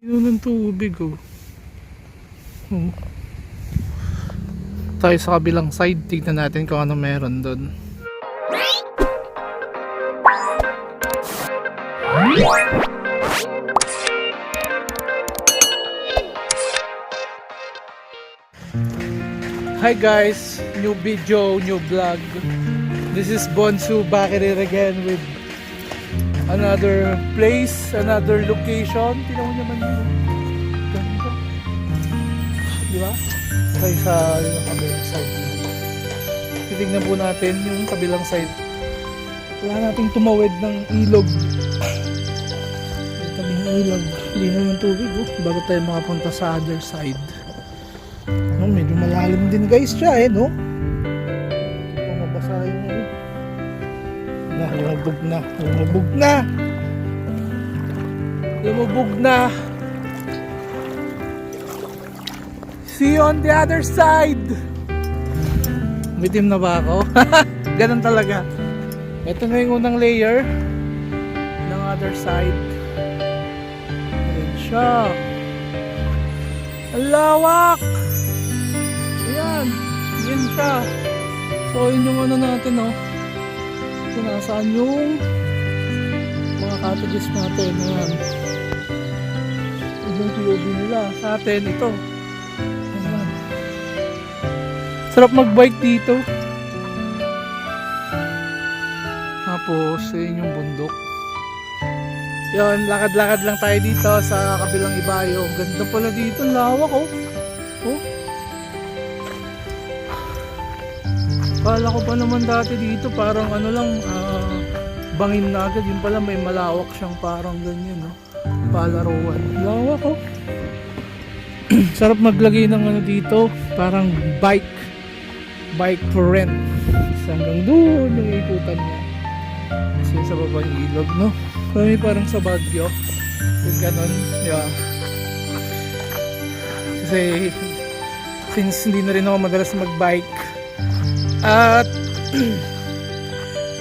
Yun ng tubig oh. Oh. Tayo sa kabilang side, tignan natin kung ano meron doon. Hi guys, new video, new vlog. This is Bonsu back at it again with another place, another location. Tingnan mo naman yun. Ganda. Di ba? Tayo sa kabilang side. Titignan po natin yung kabilang side. Wala nating tumawid ng ilog. Ito yung ilog. Linaw ng tubig bago tayo makapunta sa other side. No, medyo malalim din guys siya no? Mabasa yung lumubog na. Lumubog na. See you on the other side. Bitim na ba ako? Ganun talaga. Ito na yung unang layer ng other side. Ayan siya. Ang lawak. Ayan. Ayan siya. So yun yung ano natin kung nasaan yung mga cottages natin. Ayan. Yung POV nila. Sa atin ito. Ayan. Sarap magbike dito. Tapos yun yung bundok. Yun, lakad-lakad lang tayo dito sa kabilang ibayo. Ganda pala dito. Lawak oh. Kala ko pa naman dati dito parang ano lang bangin na agad. Yun pala may malawak siyang parang ganyan palaruan. Lawak oh. Sarap maglagay ng ano dito. Parang bike for rent. Hanggang doon yung ikutan niya. Kasi sa baba yung ilog Kami parang sa Baguio. Yung ganon. Yeah. Kasi since hindi na rin ako madalas magbike at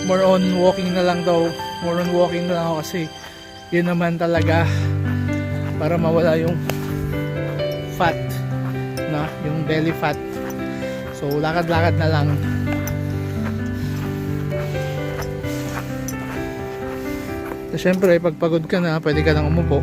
more on walking na lang ako kasi yun naman talaga para mawala yung fat yung belly fat. So lakad-lakad na lang. So syempre pag pagod ka na pwede ka nang umupo.